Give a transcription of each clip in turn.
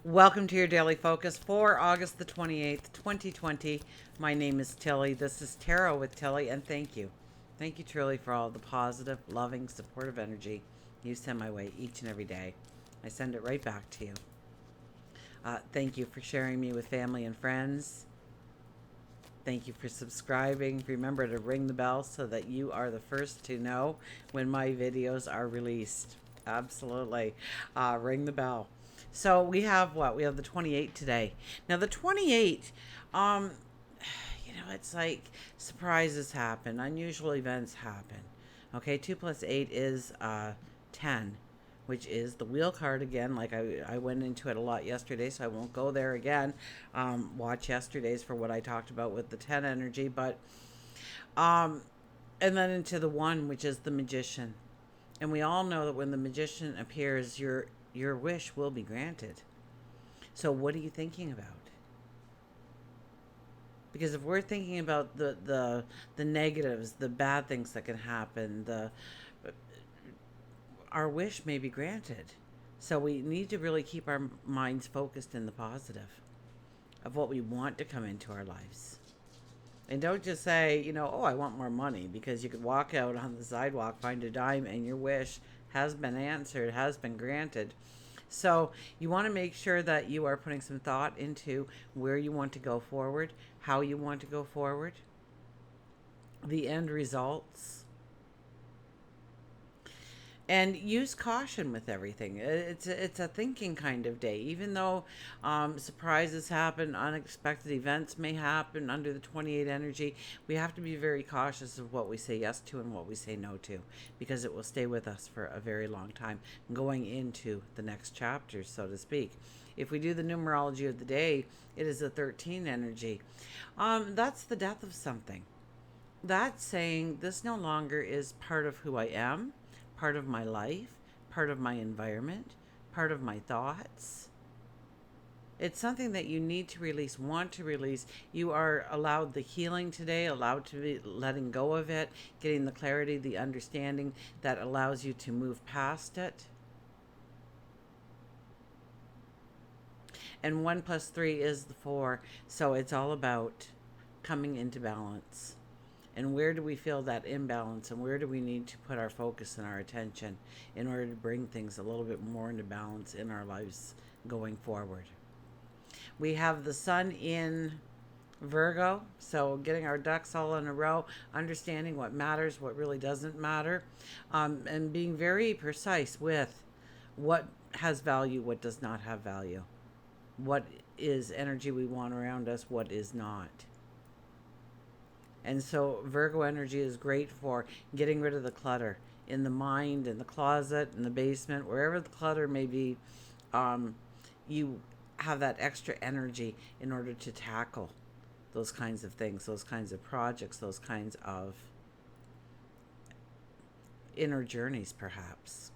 Welcome to your daily focus for August the 28th, 2020. My name is Tilly. This is Tarot with Tilly, and thank you. Thank you truly for all the positive, loving, supportive energy you send my way each and every day. I send it right back to you. Thank you for sharing me with family and friends. Thank you for subscribing. Remember to ring the bell so that you are the first to know when my videos are released. Absolutely. Ring the bell. So we have what? We have the 28 today. Now the 28, um, it's like surprises happen, unusual events happen. Okay, 2 plus 8 is 10, which is the wheel card again. Like I went into it a lot yesterday, so I won't go there again. Watch yesterday's for what I talked about with the 10 energy, but um, and then into the 1, which is the magician. And we all know that when the magician appears, your wish will be granted. So what are you thinking about? Because if we're thinking about the negatives, the bad things that can happen, the our wish may be granted. So we need to really keep our minds focused in the positive of what we want to come into our lives. And don't just say, oh, I want more money, because you could walk out on the sidewalk, find a dime, and your wish has been answered, has been granted. So you want to make sure that you are putting some thought into where you want to go forward, how you want to go forward, the end results, and use caution with everything. It's a thinking kind of day, even though surprises happen, unexpected events may happen under the 28 energy. We have to be very cautious of what we say yes to and what we say no to, because it will stay with us for a very long time, going into the next chapter, so to speak. If we do the numerology of the day, it is a 13 energy. That's the death of something. That's saying this no longer is part of who I am, part of my life, part of my environment, part of my thoughts. It's something that you need to release, want to release. You are allowed the healing today, allowed to be letting go of it, getting the clarity, the understanding that allows you to move past it. And 1 plus 3 is the 4. So it's all about coming into balance. And where do we feel that imbalance, and where do we need to put our focus and our attention in order to bring things a little bit more into balance in our lives going forward? We have the sun in Virgo, so getting our ducks all in a row, understanding what matters, what really doesn't matter, and being very precise with what has value, what does not have value, what is energy we want around us, what is not. And so Virgo energy is great for getting rid of the clutter in the mind, in the closet, in the basement, wherever the clutter may be. You have that extra energy in order to tackle those kinds of things, those kinds of projects, those kinds of inner journeys, perhaps.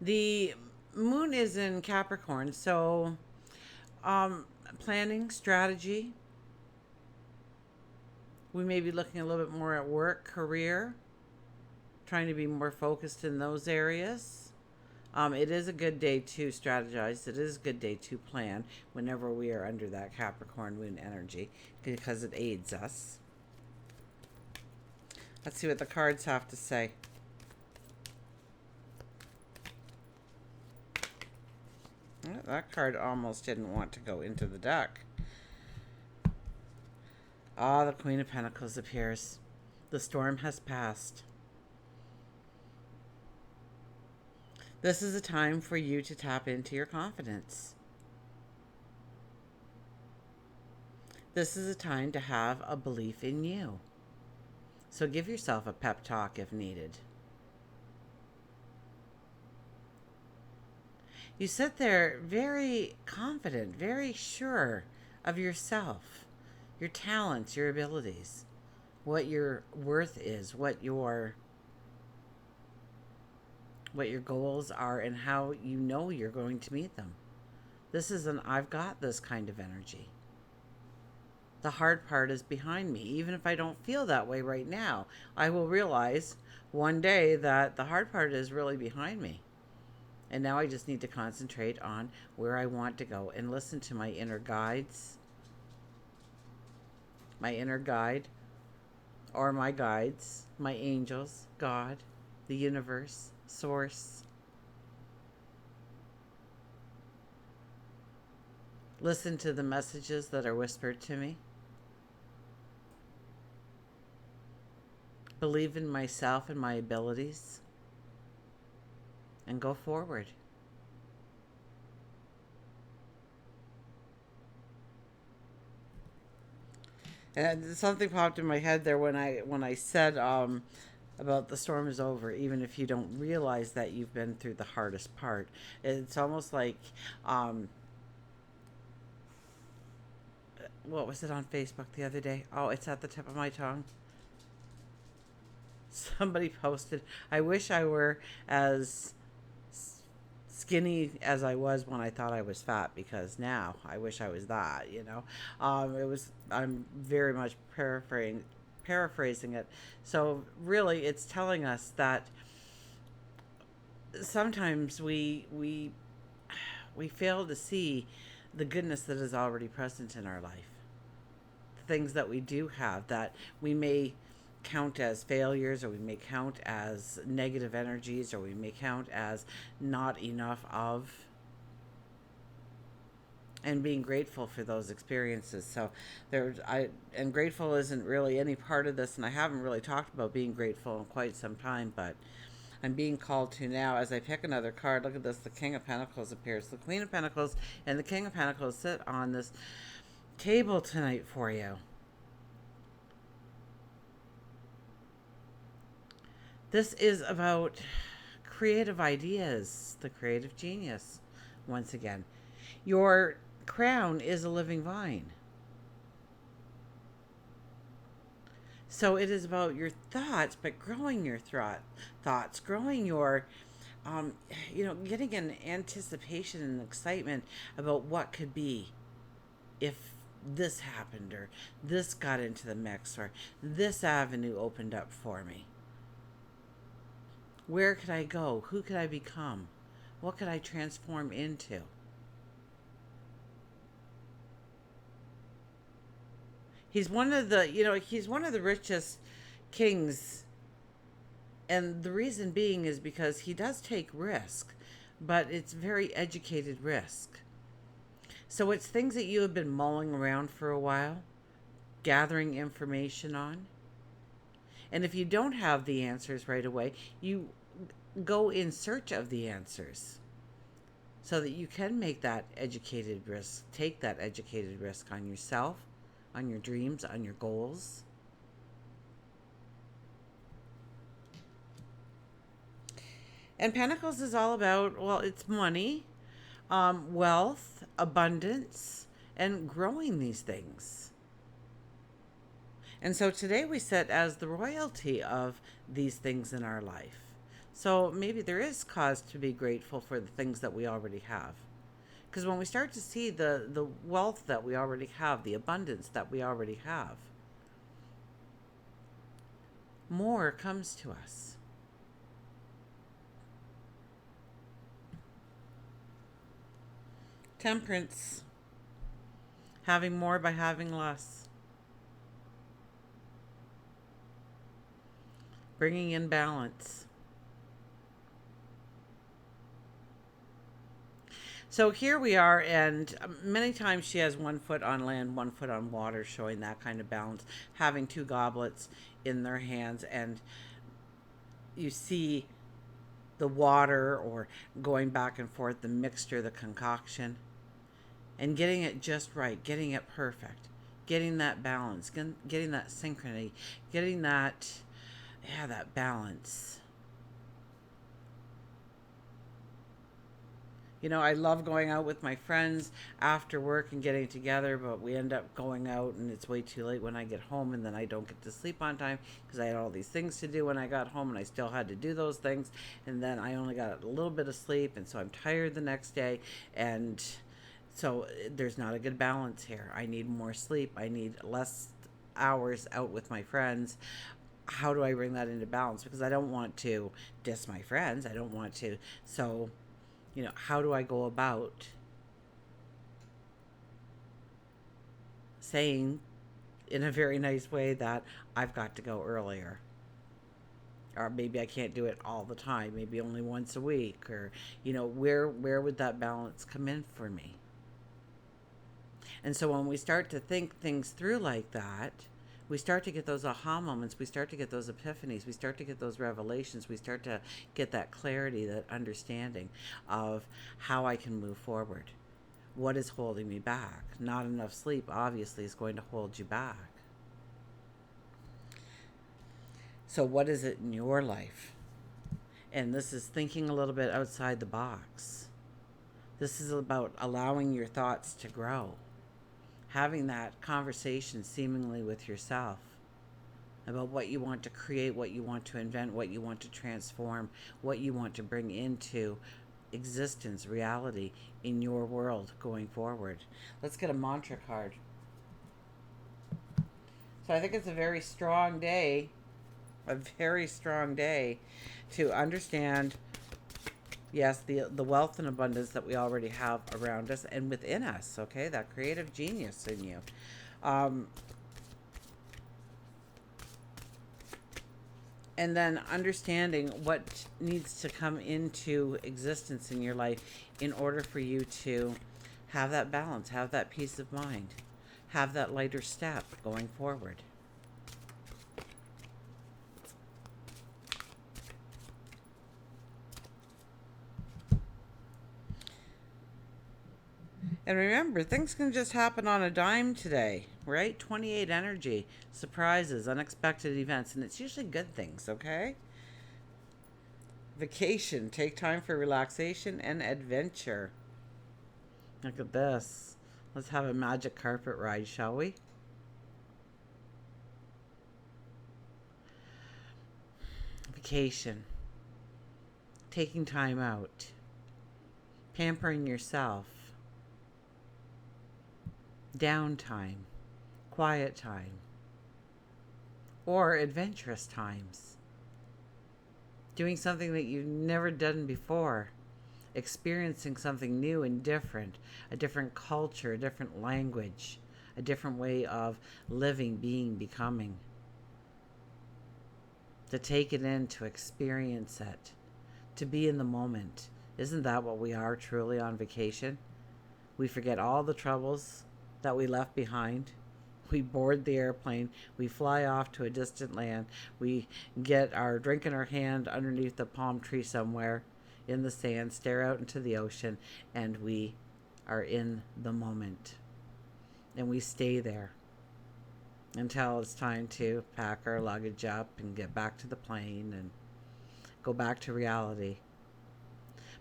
The moon is in Capricorn, so planning, strategy. We may be looking a little bit more at work, career, trying to be more focused in those areas. It is a good day to strategize. It is a good day to plan whenever we are under that Capricorn moon energy, because it aids us. Let's see what the cards have to say. That card almost didn't want to go into the deck. The Queen of Pentacles appears. The storm has passed. This is a time for you to tap into your confidence. This is a time to have a belief in you. So give yourself a pep talk if needed. You sit there very confident, very sure of yourself, your talents, your abilities, what your worth is, what your goals are, and how you know you're going to meet them. This is an I've got this kind of energy. The hard part is behind me. Even if I don't feel that way right now, I will realize one day that the hard part is really behind me. And now I just need to concentrate on where I want to go and listen to my inner guides, my inner guide, or my guides, my angels, God, the universe, source. Listen to the messages that are whispered to me. Believe in myself and my abilities. And go forward. And something popped in my head there when I said about the storm is over, even if you don't realize that you've been through the hardest part. It's almost like um, what was it on Facebook the other day? Oh, it's at the tip of my tongue. Somebody posted, I wish I were as skinny as I was when I thought I was fat, because now I wish I was that. I'm very much paraphrasing it. So really it's telling us that sometimes we fail to see the goodness that is already present in our life. The things that we do have that we may count as failures, or we may count as negative energies, or we may count as not enough of, and being grateful for those experiences. So and grateful isn't really any part of this, and I haven't really talked about being grateful in quite some time, but I'm being called to now as I pick another card. Look at this, the King of Pentacles appears. The Queen of Pentacles and the King of Pentacles sit on this table tonight for you. This is about creative ideas, the creative genius. Once again, your crown is a living vine. So it is about your thoughts, but growing your thoughts, growing your, getting an anticipation and excitement about what could be if this happened, or this got into the mix, or this avenue opened up for me. Where could I go? Who could I become? What could I transform into? He's one of the richest kings, and the reason being is because he does take risk, but it's very educated risk. So it's things that you have been mulling around for a while, gathering information on. And if you don't have the answers right away, you go in search of the answers so that you can make that educated risk, take that educated risk on yourself, on your dreams, on your goals. And Pentacles is all about, well, it's money, wealth, abundance, and growing these things. And so today we sit as the royalty of these things in our life. So maybe there is cause to be grateful for the things that we already have. Because when we start to see the wealth that we already have, the abundance that we already have, more comes to us. Temperance. Having more by having less. Bringing in balance. So here we are, and many times she has one foot on land, one foot on water, showing that kind of balance, having two goblets in their hands, and you see the water, or going back and forth, the mixture, the concoction, and getting it just right, getting it perfect, getting that balance, getting that synchrony, getting that balance. I love going out with my friends after work and getting together, but we end up going out and it's way too late when I get home, and then I don't get to sleep on time because I had all these things to do when I got home, and I still had to do those things, and then I only got a little bit of sleep, and so I'm tired the next day, and so there's not a good balance here. I need more sleep. I need less hours out with my friends. How do I bring that into balance? Because I don't want to diss my friends. I don't want to. So How do I go about saying in a very nice way that I've got to go earlier? Or maybe I can't do it all the time, maybe only once a week, or where would that balance come in for me? And so when we start to think things through like that, we start to get those aha moments, we start to get those epiphanies, we start to get those revelations, we start to get that clarity, that understanding of how I can move forward. What is holding me back? Not enough sleep, obviously, is going to hold you back. So, what is it in your life? And this is thinking a little bit outside the box. This is about allowing your thoughts to grow, having that conversation seemingly with yourself about what you want to create, what you want to invent, what you want to transform, what you want to bring into existence, reality in your world going forward. Let's get a mantra card. So I think it's a very strong day, to understand, yes, the wealth and abundance that we already have around us and within us, okay? That creative genius in you. And then understanding what needs to come into existence in your life in order for you to have that balance, have that peace of mind, have that lighter step going forward. And remember, things can just happen on a dime today, right? 28 energy, surprises, unexpected events, and it's usually good things, okay? Vacation, take time for relaxation and adventure. Look at this. Let's have a magic carpet ride, shall we? Vacation, taking time out, pampering yourself, downtime, quiet time, or adventurous times. Doing something that you've never done before, experiencing something new and different, a different culture, a different language, a different way of living, being, becoming. To take it in, to experience it, to be in the moment. Isn't that what we are truly on vacation? We forget all the troubles that we left behind. We board the airplane, we fly off to a distant land, we get our drink in our hand underneath a palm tree somewhere in the sand, stare out into the ocean, and we are in the moment. And we stay there until it's time to pack our luggage up and get back to the plane and go back to reality.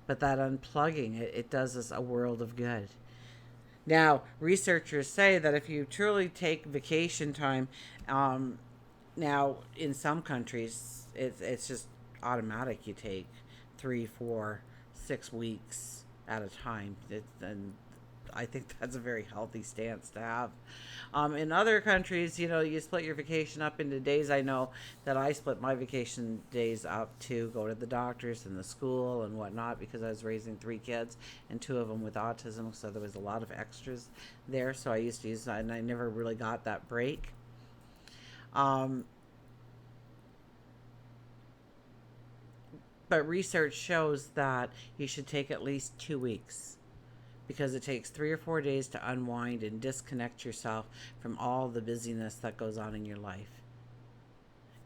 But that unplugging, it does us a world of good. Now, researchers say that if you truly take vacation time, now in some countries, it's just automatic. You take 3, 4, 6 weeks at a time. And I think that's a very healthy stance to have. In other countries, you split your vacation up into days. I know that I split my vacation days up to go to the doctors and the school and whatnot because I was raising 3 kids and 2 of them with autism. So there was a lot of extras there. So I used to use that, and I never really got that break. But research shows that you should take at least 2 weeks, because it takes 3 or 4 days to unwind and disconnect yourself from all the busyness that goes on in your life.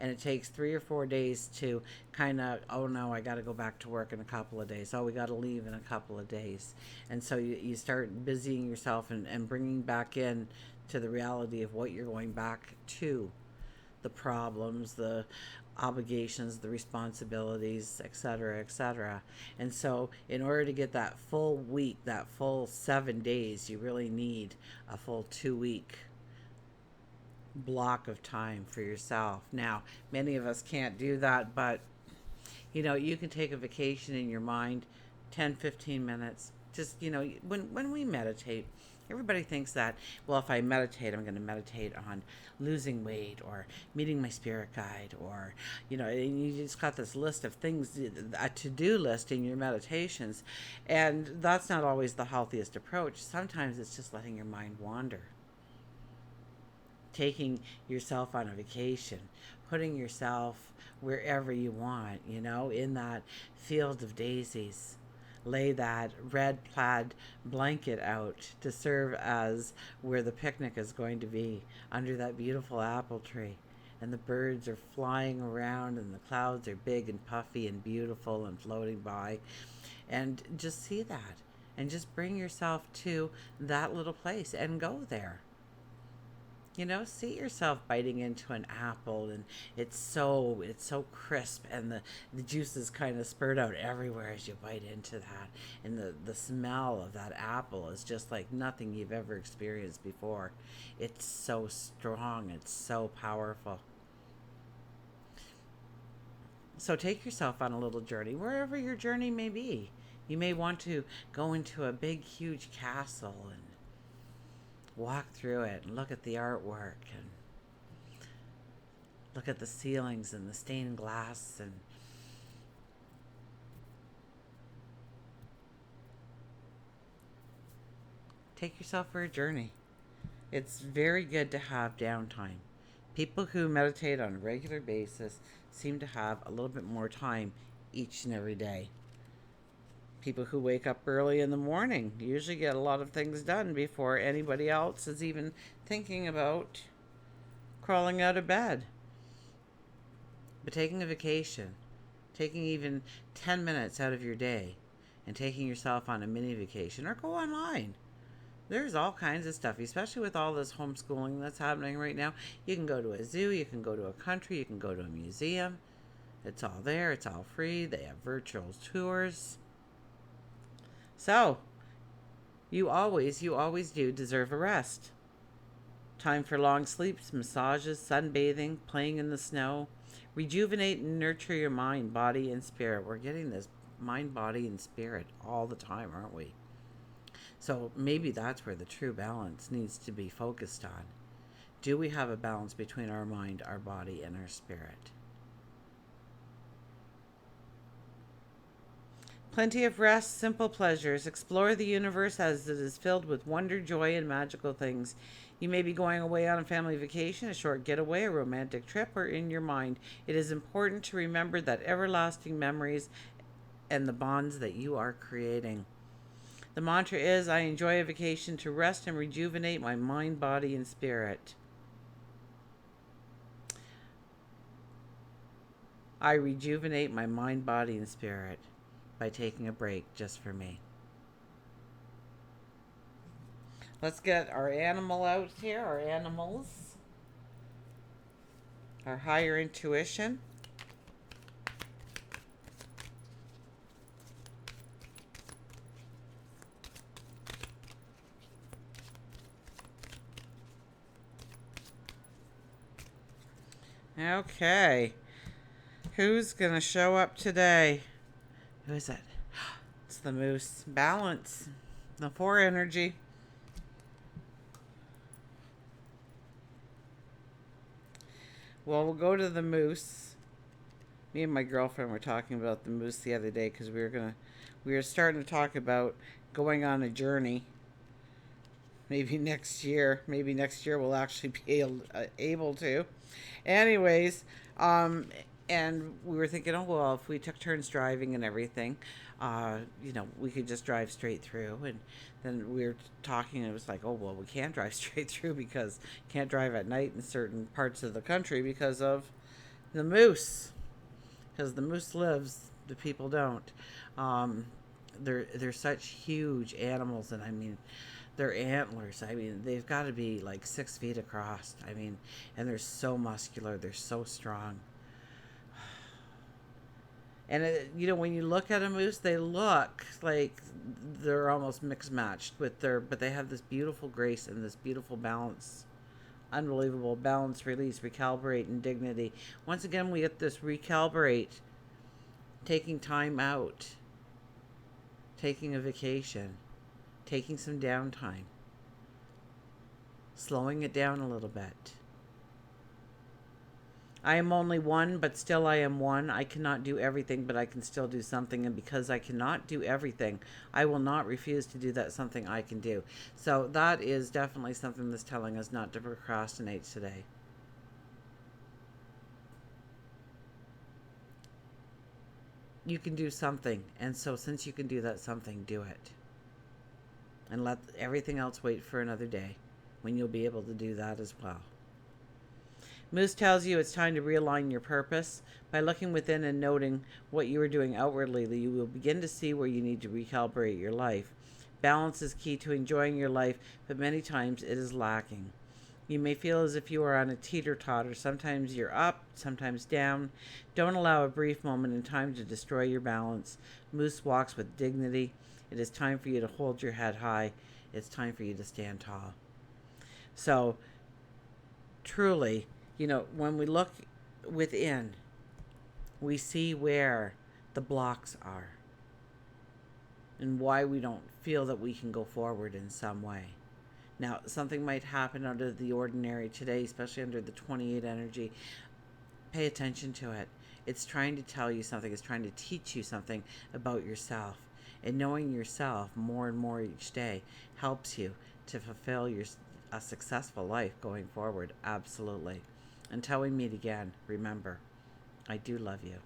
And it takes 3 or 4 days to kind of, oh no, I got to go back to work in a couple of days. Oh, we got to leave in a couple of days. And so you start busying yourself and bringing back in to the reality of what you're going back to, the problems, the obligations, the responsibilities, etc., etc. And so in order to get that full week, that full 7 days, you really need a full 2-week block of time for yourself. Now, many of us can't do that, but you can take a vacation in your mind, 10, 15 minutes. Just, when we meditate, Everybody thinks that, well, if I meditate, I'm going to meditate on losing weight or meeting my spirit guide, or, and you just got this list of things, a to do list in your meditations. And that's not always the healthiest approach. Sometimes it's just letting your mind wander, taking yourself on a vacation, putting yourself wherever you want, in that field of daisies. Lay that red plaid blanket out to serve as where the picnic is going to be, under that beautiful apple tree. And the birds are flying around, and the clouds are big and puffy and beautiful and floating by. And just see that. And just bring yourself to that little place and go there. See yourself biting into an apple, and it's so crisp, and the juices kind of spurt out everywhere as you bite into that. And the smell of that apple is just like nothing you've ever experienced before. It's so strong, it's so powerful. So take yourself on a little journey, wherever your journey may be. You may want to go into a big, huge castle and walk through it and look at the artwork and look at the ceilings and the stained glass, and take yourself for a journey. It's very good to have downtime. People who meditate on a regular basis seem to have a little bit more time each and every day. People who wake up early in the morning usually get a lot of things done before anybody else is even thinking about crawling out of bed. But taking a vacation, taking even 10 minutes out of your day and taking yourself on a mini vacation, or go online. There's all kinds of stuff, especially with all this homeschooling that's happening right now. You can go to a zoo, you can go to a country, you can go to a museum. It's all there, it's all free. They have virtual tours. So, you always do deserve a rest. Time for long sleeps, massages, sunbathing, playing in the snow. Rejuvenate and nurture your mind, body, and spirit. We're getting this mind, body, and spirit all the time, aren't we? So maybe that's where the true balance needs to be focused on. Do we have a balance between our mind, our body, and our spirit? Plenty of rest, simple pleasures. Explore the universe as it is filled with wonder, joy, and magical things. You may be going away on a family vacation, a short getaway, a romantic trip, or in your mind. It is important to remember that everlasting memories and the bonds that you are creating. The mantra is, I enjoy a vacation to rest and rejuvenate my mind, body, and spirit. I rejuvenate my mind, body, and spirit by taking a break just for me. Let's get our animal out here, our animals, our higher intuition. Okay. Who's going to show up today? Who is it? It's the moose. Balance. The 4 energy. Well, we'll go to the moose. Me and my girlfriend were talking about the moose the other day because we were starting to talk about going on a journey. Maybe next year we'll actually be able to. Anyways, and we were thinking, oh, well, if we took turns driving and everything, we could just drive straight through. And then we were talking, and it was like, oh, well, we can't drive straight through because you can't drive at night in certain parts of the country because of the moose. Because the moose lives, the people don't. They're such huge animals, and I mean, their antlers, I mean, they've got to be like 6 feet across. I mean, and they're so muscular, they're so strong. And when you look at a moose, they look like they're almost mixed matched but they have this beautiful grace and this beautiful balance. Unbelievable balance, release, recalibrate, and dignity. Once again, we get this recalibrate, taking time out, taking a vacation, taking some downtime. slowing it down a little bit. I am only one, but still I am one. I cannot do everything, but I can still do something. And because I cannot do everything, I will not refuse to do that something I can do. So that is definitely something that's telling us not to procrastinate today. You can do something. And so since you can do that something, do it. And let everything else wait for another day when you'll be able to do that as well. Moose tells you it's time to realign your purpose. By looking within and noting what you are doing outwardly, you will begin to see where you need to recalibrate your life. Balance is key to enjoying your life, but many times it is lacking. You may feel as if you are on a teeter-totter. Sometimes you're up, sometimes down. Don't allow a brief moment in time to destroy your balance. Moose walks with dignity. It is time for you to hold your head high. It's time for you to stand tall. So, truly, when we look within, we see where the blocks are and why we don't feel that we can go forward in some way. Now, something might happen out of the ordinary today, especially under the 28 energy. Pay attention to it. It's trying to tell you something. It's trying to teach you something about yourself. And knowing yourself more and more each day helps you to fulfill a successful life going forward. Absolutely. Until we meet again, remember, I do love you.